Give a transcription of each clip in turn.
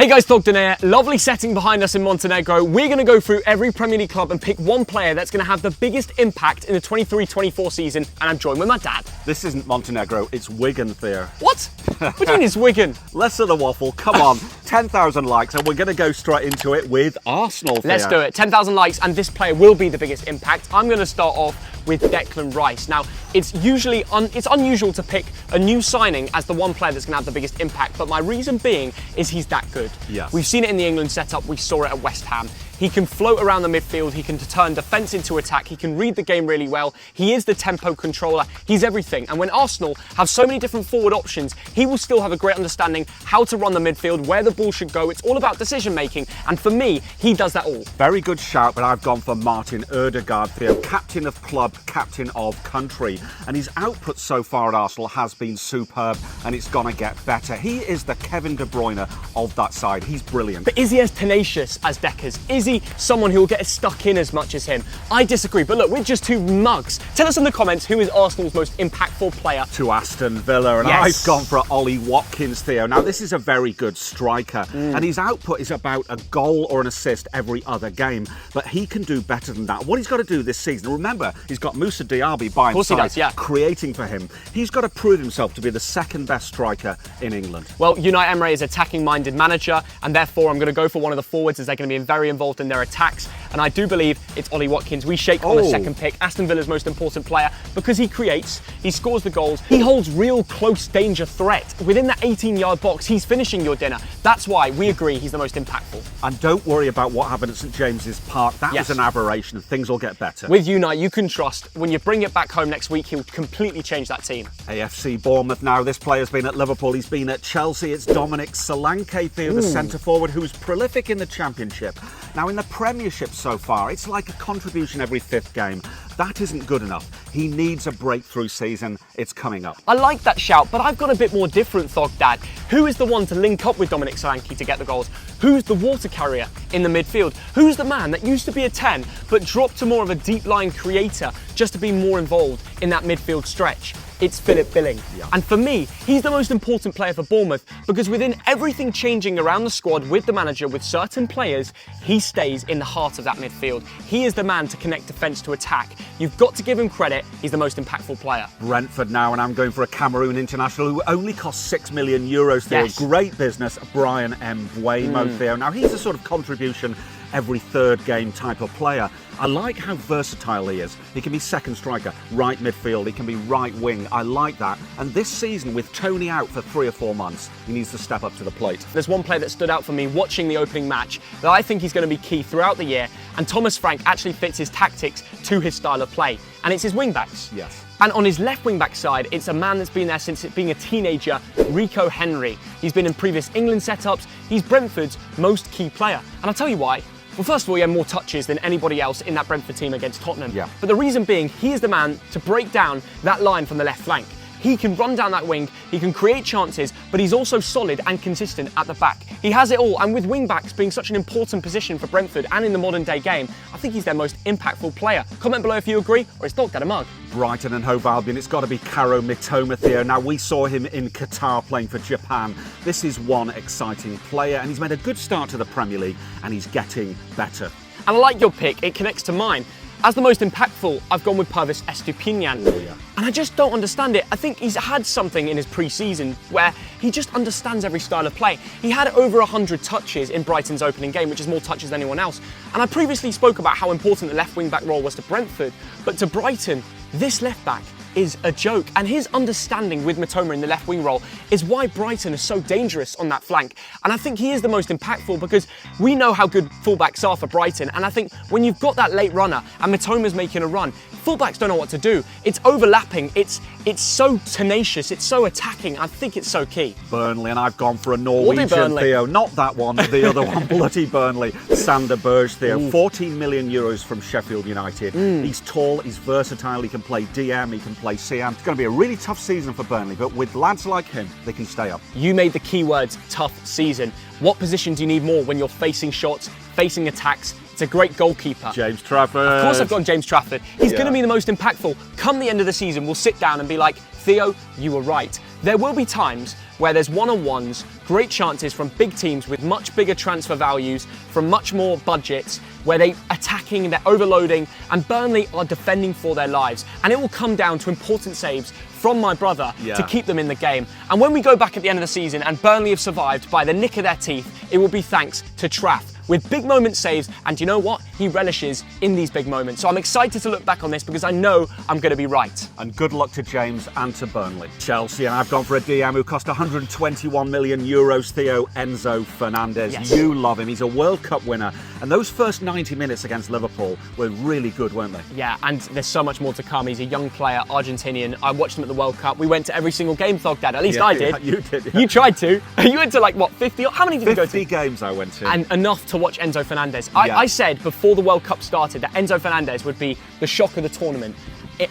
Hey guys, Thogden here. Lovely setting behind us in Montenegro. We're going to go through every Premier League club and pick one player that's going to have the biggest impact in the 23-24 season, and I'm joined with my dad. This isn't Montenegro, it's Wigan, Theo. What? What do you mean it's Wigan? Less of the waffle, come on. 10,000 likes and we're going to go straight into it with Arsenal, Theo. Let's do it. 10,000 likes and this player will be the biggest impact. I'm going to start off with Declan Rice. Now, it's unusual to pick a new signing as the one player that's going to have the biggest impact, but my reason being is he's that good. Yes. We've seen it in the England setup, we saw it at West Ham. He can float around the midfield, he can turn defence into attack, he can read the game really well, he is the tempo controller, he's everything. And when Arsenal have so many different forward options, he will still have a great understanding how to run the midfield, where the ball should go. It's all about decision making, and for me, he does that all. Very good shout, but I've gone for Martin Ødegaard, Theo, captain of club, captain of country. And his output so far at Arsenal has been superb, and it's gonna get better. He is the Kevin De Bruyne of that side. He's brilliant. But is he as tenacious as Deckers? Is he someone who will get stuck in as much as him? I disagree, but look, we're just two mugs. Tell us in the comments who is Arsenal's most impactful player. To Aston Villa, and yes. I've gone for Ollie Watkins, Theo. Now, this is a very good striker, and his output is about a goal or an assist every other game, but he can do better than that. What he's got to do this season, remember, he's got Moussa Diaby by his side, creating for him. He's got to prove himself to be the second best striker in England. Well, Unai Emery is an attacking-minded manager, and therefore I'm going to go for one of the forwards as they're going to be very involved in their attacks, and I do believe it's Ollie Watkins. We shake on the second pick, Aston Villa's most important player, because he creates, he scores the goals, he holds real close danger threat. Within that 18-yard box, he's finishing your dinner. That's why we agree he's the most impactful. And don't worry about what happened at St James's Park. That was an aberration. Things will get better. With Unai, you can trust when you bring it back home next week, he'll completely change that team. AFC Bournemouth now. This player's been at Liverpool. He's been at Chelsea. It's Dominic Solanke, Theo, the centre-forward, who's prolific in the Championship. Now, in the Premiership so far, it's like a contribution every fifth game. That isn't good enough. He needs a breakthrough season. It's coming up. I like that shout, but I've got a bit more different, Thog Dad. Who is the one to link up with Dominic Solanke to get the goals? Who's the water carrier in the midfield? Who's the man that used to be a 10 but dropped to more of a deep line creator just to be more involved in that midfield stretch? It's Philip Billing. Yeah. And for me, he's the most important player for Bournemouth because within everything changing around the squad with the manager, with certain players, he stays in the heart of that midfield. He is the man to connect defence to attack. You've got to give him credit. He's the most impactful player. Brentford now, and I'm going for a Cameroon international who only cost €6 million, Theo. Yes. Great business, Brian Mbeumo, Theo. Now, he's a sort of contribution every third game type of player. I like how versatile he is. He can be second striker, right midfield, he can be right wing. I like that. And this season, with Tony out for 3 or 4 months, he needs to step up to the plate. There's one player that stood out for me watching the opening match that I think he's going to be key throughout the year, and Thomas Frank actually fits his tactics to his style of play, and it's his wing-backs. Yes. And on his left wing-back side, it's a man that's been there since being a teenager, Rico Henry. He's been in previous England setups. He's Brentford's most key player. And I'll tell you why. Well, first of all, he had more touches than anybody else in that Brentford team against Tottenham. Yeah. But the reason being, he is the man to break down that line from the left flank. He can run down that wing, he can create chances, but he's also solid and consistent at the back. He has it all, and with wing-backs being such an important position for Brentford and in the modern day game, I think he's their most impactful player. Comment below if you agree, or it's Thog Dad a mug. Brighton and Hove Albion, it's got to be Karo Mitoma, Theo. Now, we saw him in Qatar playing for Japan. This is one exciting player, and he's made a good start to the Premier League, and he's getting better. And I like your pick, it connects to mine. As the most impactful, I've gone with Pervis Estupiñán. And I just don't understand it. I think he's had something in his pre-season where he just understands every style of play. He had over 100 touches in Brighton's opening game, which is more touches than anyone else. And I previously spoke about how important the left wing-back role was to Brentford, but to Brighton, this left-back is a joke, and his understanding with Mitoma in the left wing role is why Brighton is so dangerous on that flank. And I think he is the most impactful because we know how good fullbacks are for Brighton, and I think when you've got that late runner and Mitoma's making a run, fullbacks don't know what to do. It's overlapping, it's so tenacious, it's so attacking. I think it's so key. Burnley, and I've gone for a Norwegian, Theo. Not that one, the other one, bloody Burnley. Sander Berge, Theo. €14 million from Sheffield United. He's tall, he's versatile, he can play DM, he can play CM. It's going to be a really tough season for Burnley, but with lads like him, they can stay up. You made the keywords tough season. What position do you need more when you're facing shots, facing attacks? It's a great goalkeeper. James Trafford. Of course I've gone James Trafford. He's going to be the most impactful. Come the end of the season, we'll sit down and be like, Theo, you were right. There will be times where there's one-on-ones, great chances from big teams with much bigger transfer values, from much more budgets, where they're attacking, they're overloading, and Burnley are defending for their lives. And it will come down to important saves from my brother to keep them in the game. And when we go back at the end of the season and Burnley have survived by the nick of their teeth, it will be thanks to Traff, with big moment saves, and you know what? He relishes in these big moments. So I'm excited to look back on this because I know I'm going to be right. And good luck to James and to Burnley. Chelsea, and I've gone for a DM who cost 121 million euros, Theo, Enzo Fernandez. Yes. You love him. He's a World Cup winner. And those first 90 minutes against Liverpool were really good, weren't they? Yeah, and there's so much more to come. He's a young player, Argentinian. I watched him at the World Cup. We went to every single game, Thogdad. At least I did. Yeah, you did. Yeah. You tried to. You went to like, what, 50? How many did you go to? 50 games I went to. And enough to watch Enzo Fernandez. I said before the World Cup started that Enzo Fernandez would be the shock of the tournament.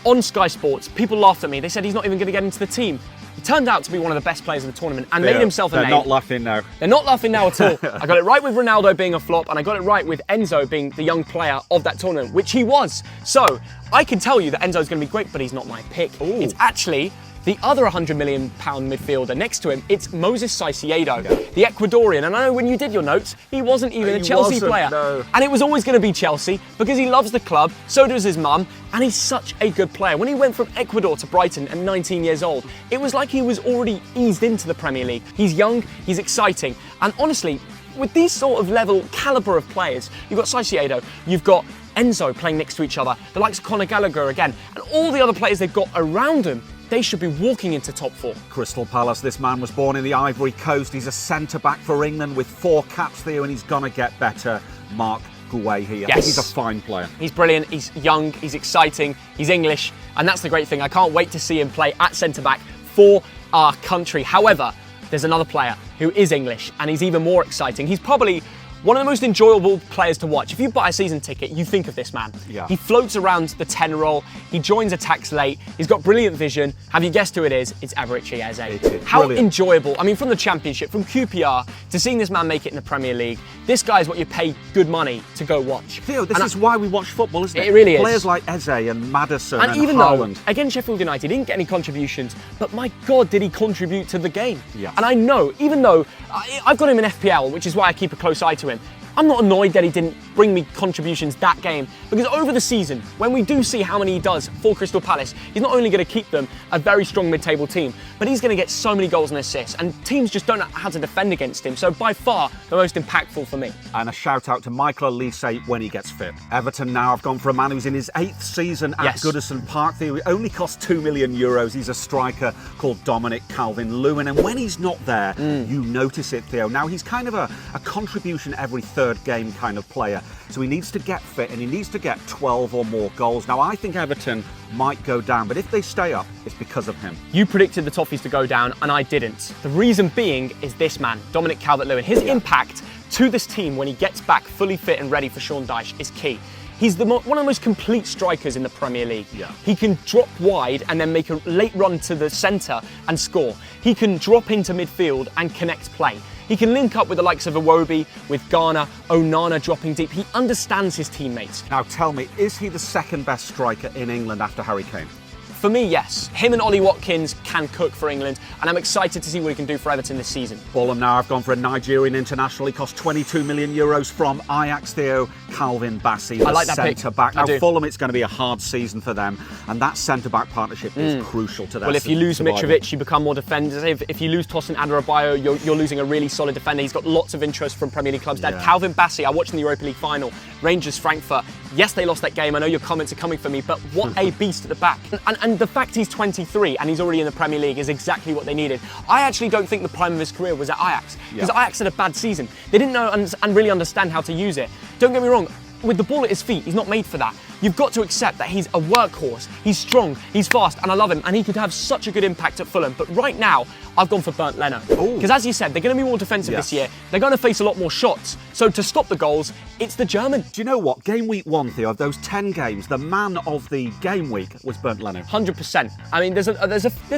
On Sky Sports, people laughed at me. They said he's not even going to get into the team. He turned out to be one of the best players of the tournament and made himself a name. They're not laughing now. They're not laughing now at all. I got it right with Ronaldo being a flop, and I got it right with Enzo being the young player of that tournament, which he was. So I can tell you that Enzo's going to be great, but he's not my pick. Ooh. It's actually the other £100 million midfielder next to him. It's Moses Caicedo, the Ecuadorian. And I know when you did your notes, he wasn't even a Chelsea player. No. And it was always going to be Chelsea because he loves the club, so does his mum, and he's such a good player. When he went from Ecuador to Brighton at 19 years old, it was like he was already eased into the Premier League. He's young, he's exciting, and honestly, with these sort of level, calibre of players, you've got Caicedo, you've got Enzo playing next to each other, the likes of Conor Gallagher again, and all the other players they've got around them, they should be walking into top four. Crystal Palace, this man was born in the Ivory Coast. He's a centre-back for England with 4 caps, Theo, and he's going to get better. Mark Guehi. I think he's a fine player. He's brilliant, he's young, he's exciting, he's English, and that's the great thing. I can't wait to see him play at centre-back for our country. However, there's another player who is English, and he's even more exciting. He's probably one of the most enjoyable players to watch. If you buy a season ticket, you think of this man. Yeah. He floats around the 10 role, he joins attacks late, he's got brilliant vision. Have you guessed who it is? It's Everton Eze. How brilliant. Enjoyable. I mean, from the Championship, from QPR, to seeing this man make it in the Premier League, this guy is what you pay good money to go watch. Theo, this is why we watch football, isn't it? It really is. Players like Eze and Maddison and even Haaland. though, again, Sheffield United didn't get any contributions, but my God, did he contribute to the game. Yeah. And I know, even though I've got him in FPL, which is why I keep a close eye to him, I'm not annoyed that he didn't bring me contributions that game, because over the season, when we do see how many he does for Crystal Palace, he's not only going to keep them a very strong mid-table team, but he's going to get so many goals and assists, and teams just don't know how to defend against him. So by far, the most impactful for me. And a shout out to Michael Elise when he gets fit. Everton now have gone for a man who's in his 8th season at Goodison Park. He only cost €2 million. He's a striker called Dominic Calvin-Lewin, and when he's not there, you notice it, Theo. Now he's kind of a contribution every third game kind of player, so he needs to get fit and he needs to get 12 or more goals. Now I think Everton might go down, but if they stay up, it's because of him. You predicted the Toffees to go down, and I didn't. The reason being is this man, Dominic Calvert-Lewin. His impact to this team when he gets back fully fit and ready for Sean Dyche is key. He's one of the most complete strikers in the Premier League. Yeah. He can drop wide and then make a late run to the centre and score. He can drop into midfield and connect play. He can link up with the likes of Iwobi, with Garner, Onana dropping deep. He understands his teammates. Now tell me, is he the second best striker in England after Harry Kane? For me, yes. Him and Ollie Watkins can cook for England, and I'm excited to see what he can do for Everton this season. Fulham now have gone for a Nigerian international. He cost €22 million from Ajax, Theo, Calvin Bassey, the I like that centre-back. pick. Now Fulham, it's going to be a hard season for them, and that centre-back partnership is crucial to them. Well, if you lose Mitrovic, you become more defensive. If you lose Tosin Adarabioyo, you're losing a really solid defender. He's got lots of interest from Premier League clubs. Dad, Calvin Bassey, I watched in the Europa League final, Rangers Frankfurt. Yes, they lost that game. I know your comments are coming for me, but what a beast at the back. And the fact he's 23 and he's already in the Premier League is exactly what they needed. I actually don't think the prime of his career was at Ajax, because Ajax had a bad season. They didn't know and really understand how to use it. Don't get me wrong, with the ball at his feet, he's not made for that. You've got to accept that he's a workhorse, he's strong, he's fast, and I love him, and he could have such a good impact at Fulham. But right now, I've gone for Bernd Leno. Because as you said, they're going to be more defensive this year. They're going to face a lot more shots. So to stop the goals, it's the German. Do you know what? Game week 1, Theo, of those 10 games, the man of the game week was Bernd Leno. 100%. I mean, there's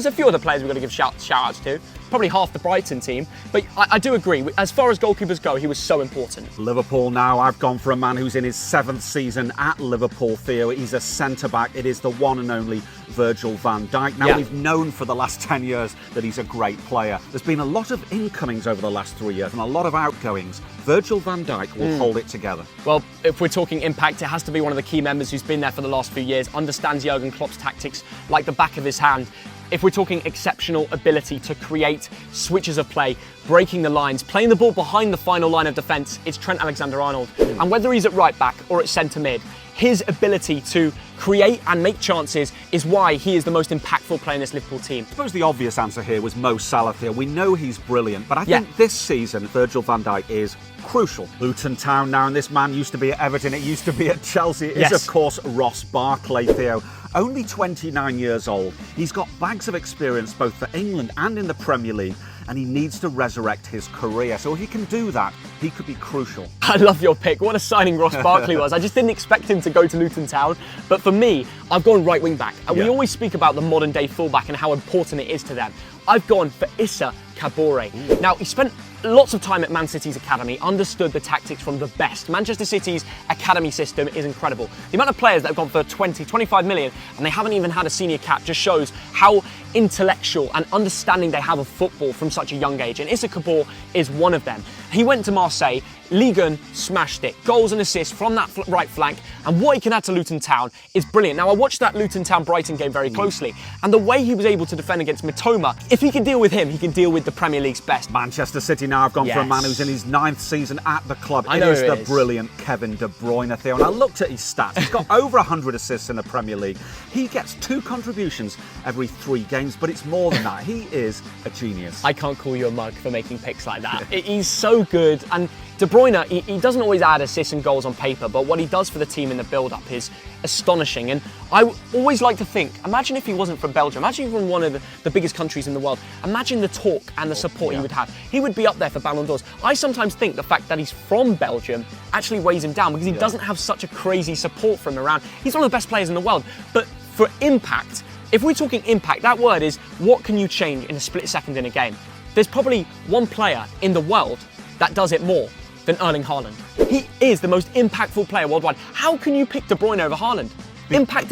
a few other players we've got to give shout-outs to. Probably half the Brighton team. But I do agree, as far as goalkeepers go, he was so important. Liverpool now, I've gone for a man who's in his 7th season at Liverpool, goal, Theo. He's a centre-back. It is the one and only Virgil van Dijk. Now, we've known for the last 10 years that he's a great player. There's been a lot of incomings over the last 3 years and a lot of outgoings. Virgil van Dijk will hold it together. Well, if we're talking impact, it has to be one of the key members who's been there for the last few years, understands Jurgen Klopp's tactics like the back of his hand. If we're talking exceptional ability to create switches of play, breaking the lines, playing the ball behind the final line of defence, it's Trent Alexander-Arnold. And whether he's at right back or at centre mid, his ability to create and make chances is why he is the most impactful player in this Liverpool team. I suppose the obvious answer here was Mo Salah. We know he's brilliant, but I think this season Virgil van Dijk is crucial. Luton Town now, and this man used to be at Everton, it used to be at Chelsea. It is, of course, Ross Barkley, Theo. Only 29 years old. He's got bags of experience both for England and in the Premier League, and he needs to resurrect his career. So if he can do that, he could be crucial. I love your pick. What a signing Ross Barkley was. I just didn't expect him to go to Luton Town. But for me, I've gone right wing back. And we always speak about the modern day fullback and how important it is to them. I've gone for Issa Kabore. Now, he spent lots of time at Man City's academy, understood the tactics from the best. Manchester City's academy system is incredible. The amount of players that have gone for 20, 25 million and they haven't even had a senior cap just shows how intellectual and understanding they have of football from such a young age. And Issa Kabore is one of them. He went to Marseille, Ligue 1, smashed it. Goals and assists from that right flank, and what he can add to Luton Town is brilliant. Now, I watched that Luton Town-Brighton game very closely, and the way he was able to defend against Mitoma, if he can deal with him, he can deal with the Premier League's best. Manchester City now have gone for a man who's in his 9th season at the club. I know it is the brilliant Kevin De Bruyne, Theo. And I looked at his stats. He's got over 100 assists in the Premier League. He gets 2 contributions every 3 games, but it's more than that. He is a genius. I can't call you a mug for making picks like that. He's so good. And De Bruyne, he doesn't always add assists and goals on paper, but what he does for the team in the build-up is astonishing. And I always like to think, imagine if he wasn't from Belgium, imagine if he was from one of the biggest countries in the world, imagine the talk and the support he would have. He would be up there for Ballon d'Ors. I sometimes think the fact that he's from Belgium actually weighs him down because he doesn't have such a crazy support from around. He's one of the best players in the world, but for impact, if we're talking impact, that word is what can you change in a split second in a game? There's probably one player in the world that does it more than Erling Haaland. He is the most impactful player worldwide. How can you pick De Bruyne over Haaland? Impact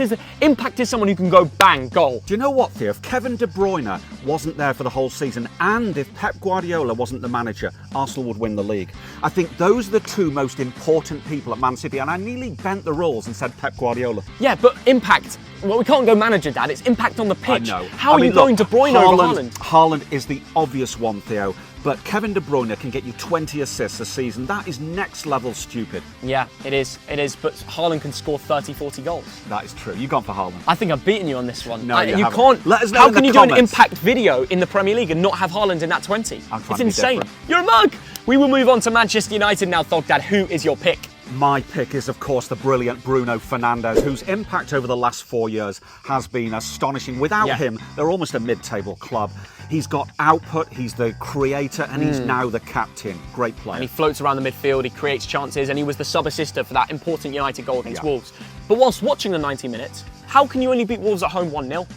is someone who can go bang, goal. Do you know what, Theo? If Kevin De Bruyne wasn't there for the whole season, and if Pep Guardiola wasn't the manager, Arsenal would win the league. I think those are the 2 most important people at Man City, and I nearly bent the rules and said Pep Guardiola. Yeah, but impact, well, we can't go manager, Dad. It's impact on the pitch. I know. How are you going De Bruyne over Haaland? Haaland is the obvious one, Theo. But Kevin De Bruyne can get you 20 assists a season. That is next level stupid. Yeah, it is. It is. But Haaland can score 30, 40 goals. That is true. You've gone for Haaland. I think I've beaten you on this one. No, you can't. Let us know how in can the you comments. do an impact video in the Premier League and not have Haaland in that 20? It's insane. You're a mug. We will move on to Manchester United now, Thogdad. Who is your pick? My pick is, of course, the brilliant Bruno Fernandes, whose impact over the last 4 years has been astonishing. Without him, they're almost a mid-table club. He's got output, he's the creator, and he's now the captain. Great player. And he floats around the midfield, he creates chances, and he was the sub-assister for that important United goal against Wolves. But whilst watching the 90 minutes, how can you only beat Wolves at home 1-0?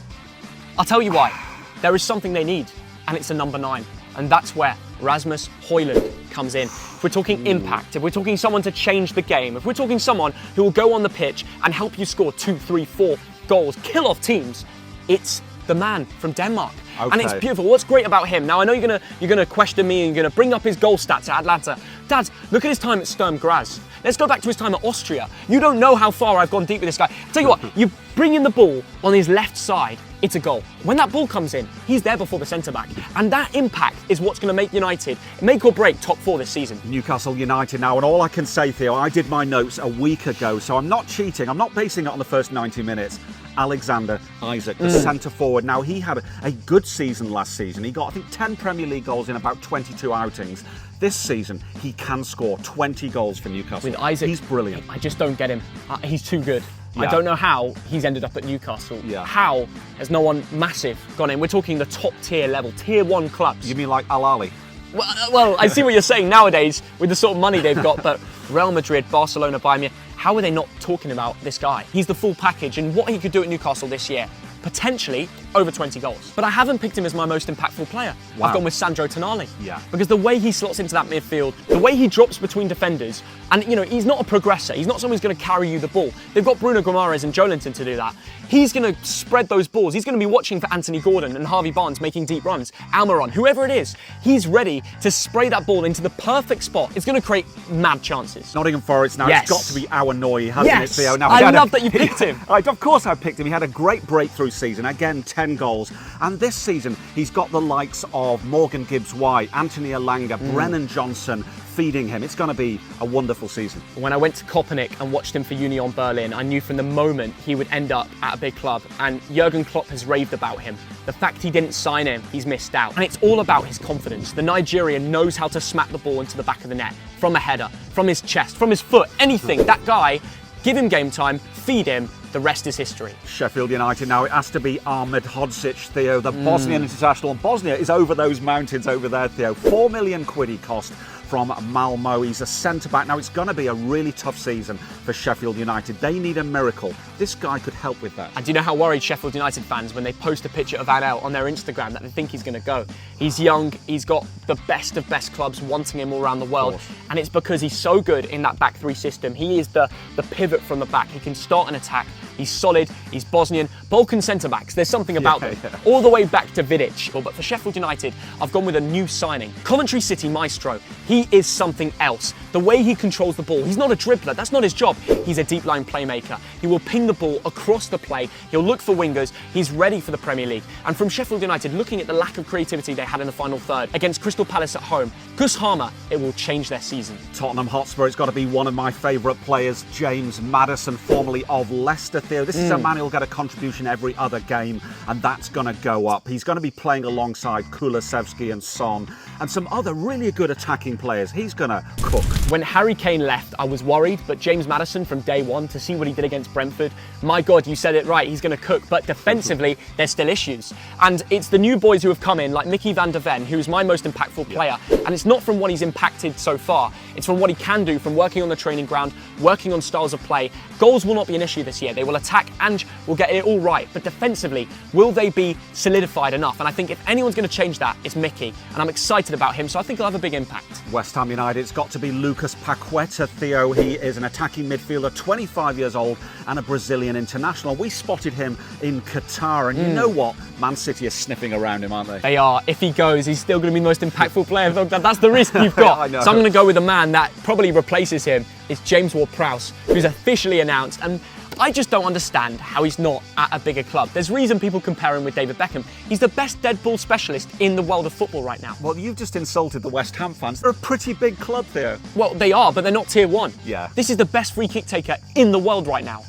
I'll tell you why. There is something they need, and it's a number 9. And that's where Rasmus Højlund comes in. If we're talking impact, if we're talking someone to change the game, if we're talking someone who will go on the pitch and help you score 2, 3, 4 goals, kill off teams, it's the man from Denmark. Okay. And it's beautiful. What's great about him? Now I know you're gonna question me and you're gonna bring up his goal stats at Atlanta. Dad, look at his time at Sturm Graz. Let's go back to his time at Austria. You don't know how far I've gone deep with this guy. Tell you what, you bring in the ball on his left side, it's a goal. When that ball comes in, he's there before the centre-back. And that impact is what's going to make United make or break top 4 this season. Newcastle United now, and all I can say, Theo, I did my notes a week ago, so I'm not cheating. I'm not basing it on the first 90 minutes. Alexander Isak, the centre forward. Now, he had a good season last season. He got, I think, 10 Premier League goals in about 22 outings. This season, he can score 20 goals for Newcastle. With Isak, he's brilliant. I just don't get him. He's too good. Yeah. I don't know how he's ended up at Newcastle. Yeah. How has no one massive gone in? We're talking the top tier level, tier 1 clubs. You mean like Al Ahly? Well, I see what you're saying nowadays with the sort of money they've got, but Real Madrid, Barcelona, Bayern Munich, how are they not talking about this guy? He's the full package, and what he could do at Newcastle this year, potentially over 20 goals. But I haven't picked him as my most impactful player. Wow. I've gone with Sandro Tonali. Yeah. Because the way he slots into that midfield, the way he drops between defenders, and he's not a progressor. He's not someone who's going to carry you the ball. They've got Bruno Guimaraes and Joelinton to do that. He's going to spread those balls. He's going to be watching for Anthony Gordon and Harvey Barnes making deep runs. Almiron, whoever it is, he's ready to spray that ball into the perfect spot. It's going to create mad chances. Nottingham Forest now, Yes. It's got to be our Noy, hasn't it, Theo? Now, I love that you picked him. Of course I picked him. He had a great breakthrough season. Again, 10 goals. And this season, he's got the likes of Morgan Gibbs-White, Anthony Elanga, Brennan Johnson feeding him. It's going to be a wonderful season. When I went to Kopernik and watched him for Union Berlin, I knew from the moment he would end up at a big club. And Jurgen Klopp has raved about him. The fact he didn't sign him, he's missed out. And it's all about his confidence. The Nigerian knows how to smack the ball into the back of the net, from a header, from his chest, from his foot, anything. That guy, give him game time, feed him, the rest is history. Sheffield United now, it has to be Ahmed Hodzic, Theo, the Bosnian international. And Bosnia is over those mountains over there, Theo. 4 million quid he cost from Malmo. He's a centre-back. Now, it's going to be a really tough season for Sheffield United. They need a miracle. This guy could help with that. And do you know how worried Sheffield United fans when they post a picture of Adel on their Instagram that they think he's going to go? He's young, he's got the best of best clubs wanting him all around the world, and it's because he's so good in that back three system. He is the pivot from the back. He can start an attack. He's solid, he's Bosnian. Balkan centre-backs, there's something about them. All the way back to Vidic. But for Sheffield United, I've gone with a new signing. Coventry City maestro. He is something else. The way he controls the ball, he's not a dribbler, that's not his job. He's a deep line playmaker. He will ping the ball across the play. He'll look for wingers. He's ready for the Premier League. And from Sheffield United, looking at the lack of creativity they had in the final third against Crystal Palace at home, Gus Harmer, it will change their season. Tottenham Hotspur, it's got to be one of my favourite players, James Maddison, formerly of Leicester, Theo. This is a man who'll get a contribution every other game, and that's going to go up. He's going to be playing alongside Kulusevski and Son and some other really good attacking players. He's going to cook. When Harry Kane left, I was worried, but James Maddison from day one, to see what he did against Brentford, my God, you said it right, he's going to cook. But defensively, there's still issues. And it's the new boys who have come in, like Mickey van der Ven, who's my most impactful player. And it's not from what he's impacted so far, it's from what he can do, from working on the training ground, working on styles of play. Goals will not be an issue this year. They will attack and will get it all right. But defensively, will they be solidified enough? And I think if anyone's going to change that, it's Mickey. And I'm excited about him, so I think he'll have a big impact. West Ham United, it's got to be Lucas Paqueta, Theo. He is an attacking midfielder, 25 years old, and a Brazilian international. We spotted him in Qatar, and you know what? Man City are sniffing around him, aren't they? They are. If he goes, he's still going to be the most impactful player. That's the risk you've got. I know. So I'm going to go with a man that probably replaces him. It's James Ward-Prowse, who's officially announced. And I just don't understand how he's not at a bigger club. There's reason people compare him with David Beckham. He's the best dead ball specialist in the world of football right now. Well, you've just insulted the West Ham fans. They're a pretty big club, Theo. Well, they are, but they're not tier one. Yeah. This is the best free kick taker in the world right now.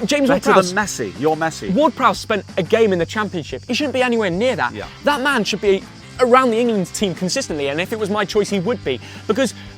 James Better Ward-Prowse. than Messi. You're Messi. Ward-Prowse spent a game in the Championship. He shouldn't be anywhere near that. Yeah. That man should be around the England team consistently, and if it was my choice, he would be.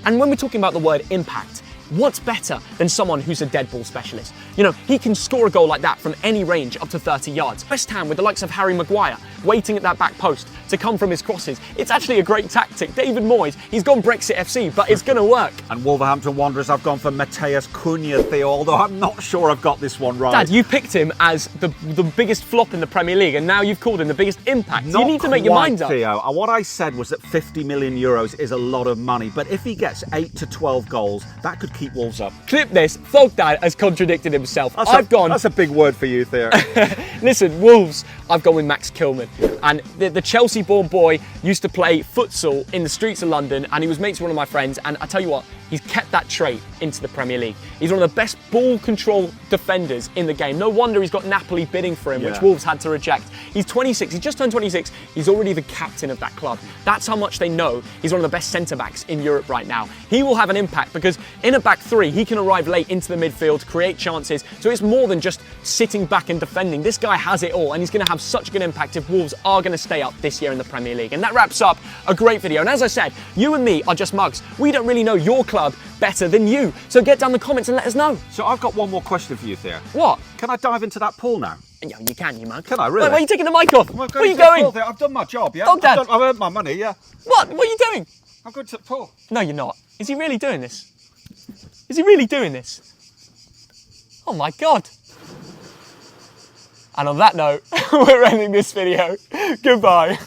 And when we're talking about the word impact, what's better than someone who's a dead ball specialist? You know, he can score a goal like that from any range up to 30 yards. West Ham with the likes of Harry Maguire waiting at that back post to come from his crosses. It's actually a great tactic. David Moyes, he's gone Brexit FC, but it's going to work. And Wolverhampton Wanderers, I've gone for Mateus Cunha, Theo, although I'm not sure I've got this one right. Dad, you picked him as the biggest flop in the Premier League, and now you've called him the biggest impact. Not you need to make your mind up. Theo. What I said was that 50 million euros is a lot of money, but if he gets 8 to 12 goals, that could keep Wolves up. Clip this. Thogden has contradicted himself. That's a big word for you, Theo. Listen, Wolves, I've gone with Max Kilman. And the Chelsea-born boy used to play futsal in the streets of London, and he was mates with one of my friends, and I tell you what, he's kept that trait into the Premier League. He's one of the best ball control defenders in the game. No wonder he's got Napoli bidding for him, which Wolves had to reject. He's 26, he's just turned 26, he's already the captain of that club. That's how much they know he's one of the best centre-backs in Europe right now. He will have an impact because in a back three, he can arrive late into the midfield, create chances, so it's more than just sitting back and defending. This guy has it all, and he's going to have such a good impact if Wolves are going to stay up this year in the Premier League. And that wraps up a great video. And as I said, you and me are just mugs. We don't really know your club better than you. So get down the comments and let us know. So I've got one more question for you, Theo. What? Can I dive into that pool now? Yeah, you can, you mug. Can I, really? Wait, why are you taking the mic off? Where are you going? I've done my job, yeah? Dog Dad. I've earned my money, yeah. What? What are you doing? I'm going to the pool. No, you're not. Is he really doing this? Is he really doing this? Oh my God. And on that note, we're ending this video. Goodbye.